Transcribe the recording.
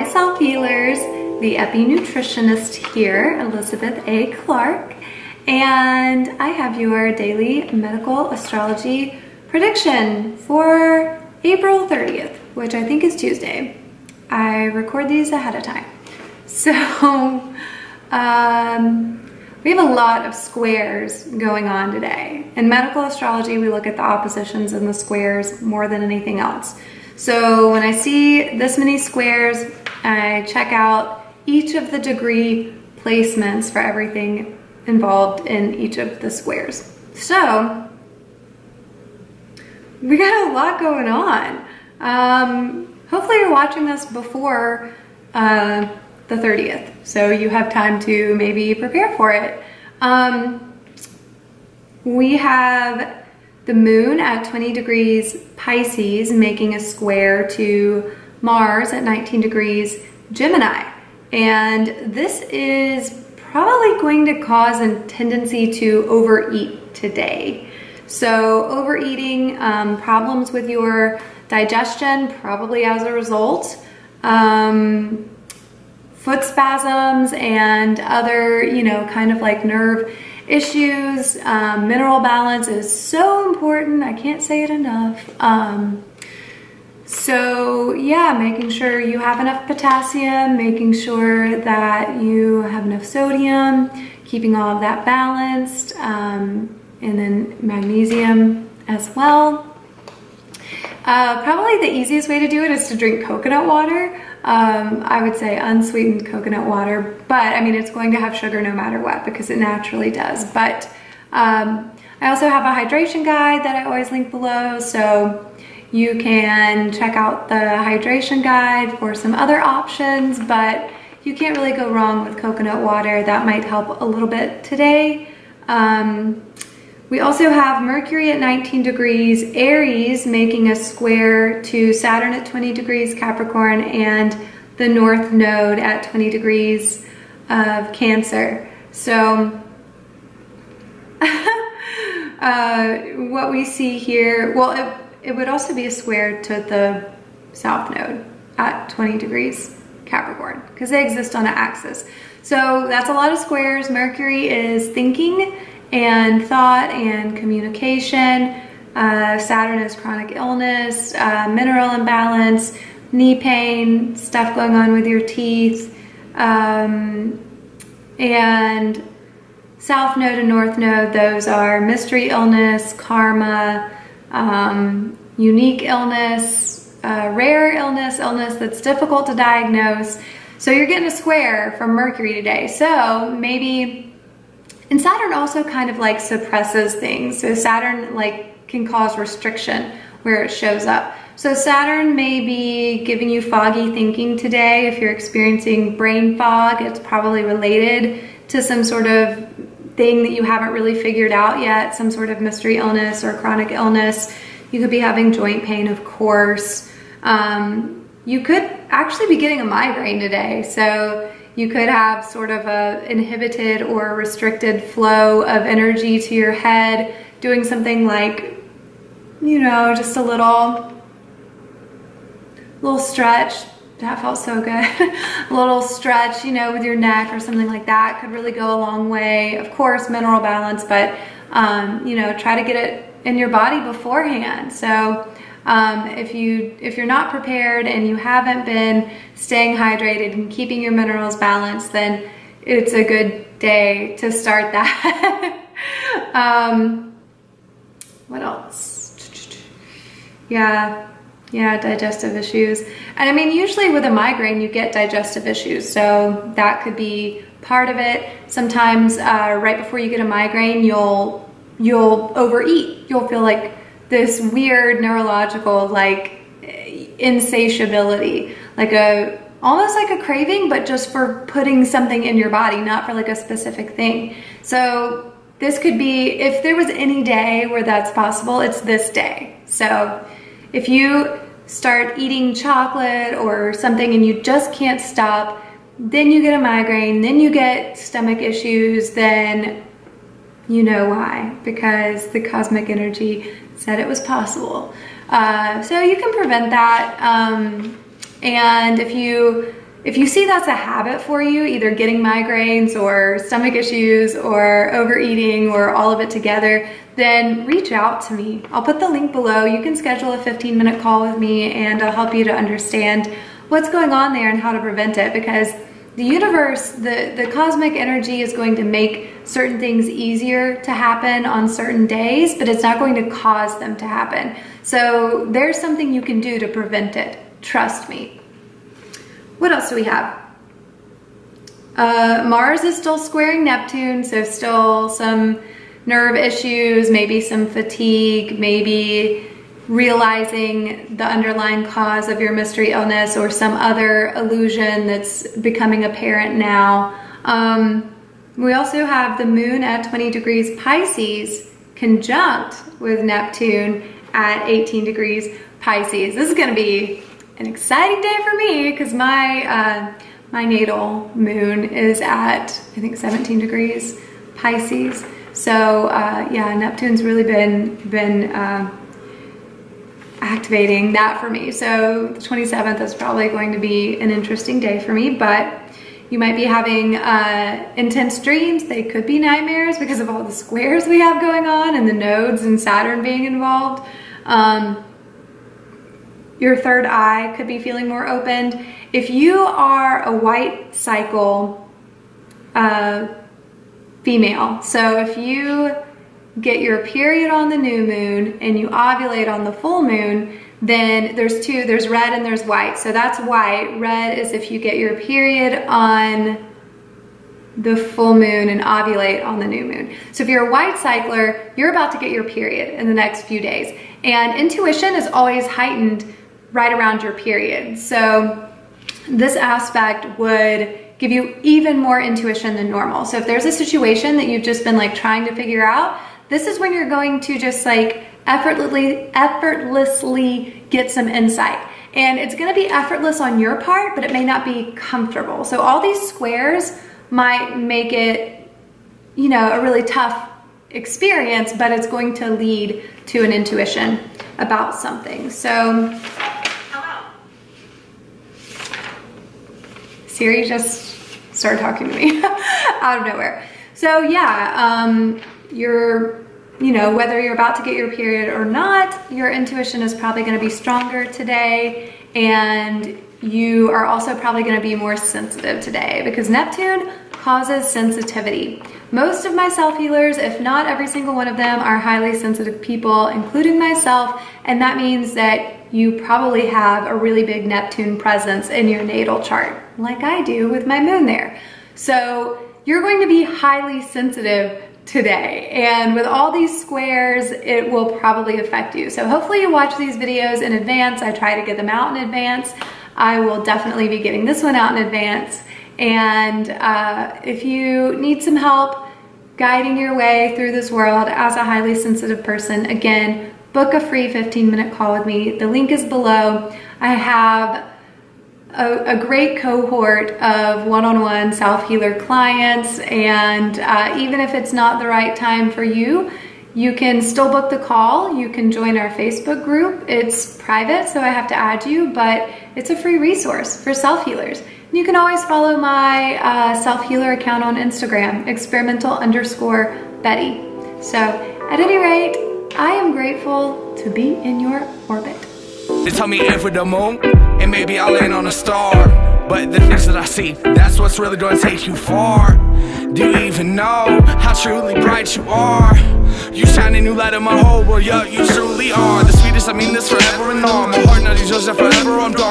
Hi Self-Healers, the Epi-Nutritionist here, Elizabeth A. Clark, and I have your daily medical astrology prediction for April 30th, which I think is Tuesday. I record these ahead of time. So, we have a lot of squares going on today. In medical astrology, we look at the oppositions and the squares more than anything else. So when I see this many squares, I check out each of the degree placements for everything involved in each of the squares. So we got a lot going on. Hopefully you're watching this before the 30th, so you have time to maybe prepare for it. We have the moon at 20 degrees Pisces making a square to Mars at 19 degrees Gemini. And this is probably going to cause a tendency to overeat today. So overeating, problems with your digestion, probably as a result. Foot spasms and other, kind of like nerve issues. Mineral balance is so important. I can't say it enough. So yeah, making sure you have enough potassium, making sure that you have enough sodium, keeping all of that balanced, and then magnesium as well. Probably the easiest way to do it is to drink coconut water. I would say unsweetened coconut water, but I mean, it's going to have sugar no matter what because it naturally does. But I also have a hydration guide that I always link below, so you can check out the hydration guide for some other options, but you can't really go wrong with coconut water. That might help a little bit today. We also have Mercury at 19 degrees Aries making a square to Saturn at 20 degrees Capricorn and the North Node at 20 degrees of Cancer. So what we see here, well, it would also be a square to the South Node at 20 degrees Capricorn because they exist on an axis. So that's a lot of squares. Mercury is thinking and thought and communication. Saturn is chronic illness, mineral imbalance, knee pain, stuff going on with your teeth, and South Node and North Node, those are mystery illness, karma, unique illness, rare illness, illness that's difficult to diagnose. So you're getting a square from Mercury today. So maybe, and Saturn also kind of like suppresses things. So Saturn like can cause restriction where it shows up. So Saturn may be giving you foggy thinking today. If you're experiencing brain fog, it's probably related to some sort of thing that you haven't really figured out yet, some sort of mystery illness or chronic illness. You could be having joint pain, of course. You could actually be getting a migraine today. So you could have sort of a inhibited or restricted flow of energy to your head, doing something like, just a little stretch. That felt so good. A little stretch, with your neck or something like that could really go a long way. Of course, mineral balance, but, try to get it in your body beforehand. So if you're not prepared and you haven't been staying hydrated and keeping your minerals balanced, then it's a good day to start that. What else? Yeah, digestive issues. And I mean, usually with a migraine, you get digestive issues. So that could be part of it. Sometimes right before you get a migraine, you'll overeat. You'll feel like this weird neurological like insatiability, like almost like a craving, but just for putting something in your body, not for like a specific thing. So this could be, if there was any day where that's possible, it's this day. So if you start eating chocolate or something and you just can't stop, then you get a migraine, then you get stomach issues, then you know why, because the cosmic energy said it was possible. So you can prevent that. And if you if you see that's a habit for you, either getting migraines or stomach issues or overeating or all of it together, then reach out to me. I'll put the link below. You can schedule a 15-minute call with me and I'll help you to understand what's going on there and how to prevent it, because the universe, the cosmic energy is going to make certain things easier to happen on certain days, but it's not going to cause them to happen. So there's something you can do to prevent it. Trust me. What else do we have? Mars is still squaring Neptune, so still some nerve issues, maybe some fatigue, maybe realizing the underlying cause of your mystery illness or some other illusion that's becoming apparent now. We also have the moon at 20 degrees Pisces conjunct with Neptune at 18 degrees Pisces. This is going to be an exciting day for me because my natal moon is at, I think, 17 degrees Pisces. So yeah, Neptune's really been activating that for me. So the 27th is probably going to be an interesting day for me, but you might be having intense dreams. They could be nightmares because of all the squares we have going on and the nodes and Saturn being involved. Your third eye could be feeling more opened. If you are a white cycle female, so if you get your period on the new moon and you ovulate on the full moon, then there's two, there's red and there's white. So that's white. Red is if you get your period on the full moon and ovulate on the new moon. So if you're a white cycler, you're about to get your period in the next few days. And intuition is always heightened right around your period. So this aspect would give you even more intuition than normal. So if there's a situation that you've just been like trying to figure out, this is when you're going to just like effortlessly get some insight. And it's gonna be effortless on your part, but it may not be comfortable. So all these squares might make it, you know, a really tough experience, but it's going to lead to an intuition about something. So Siri just started talking to me out of nowhere. So yeah, whether you're about to get your period or not, your intuition is probably going to be stronger today, and you are also probably going to be more sensitive today because Neptune causes sensitivity. Most of my self-healers, if not every single one of them, are highly sensitive people, including myself, and that means that you probably have a really big Neptune presence in your natal chart, like I do with my moon there. So you're going to be highly sensitive today, and with all these squares, it will probably affect you. So hopefully you watch these videos in advance. I try to get them out in advance. I will definitely be getting this one out in advance. And if you need some help guiding your way through this world as a highly sensitive person, again, book a free 15-minute call with me. The link is below. I have a great cohort of one-on-one self-healer clients, and even if it's not the right time for you, you can still book the call. You can join our Facebook group. It's private, so I have to add you, but it's a free resource for self-healers. You can always follow my self-healer account on Instagram, experimental_Betty. So at any rate, I am grateful to be in your orbit. They tell me aim for the moon, and maybe I'll land on a star. But the things that I see, that's what's really gonna take you far. Do you even know how truly bright you are? You shine a new light in my whole world, yeah, you truly are. The sweetest, I mean this forever and all. My heart, not yours, forever I'm gone.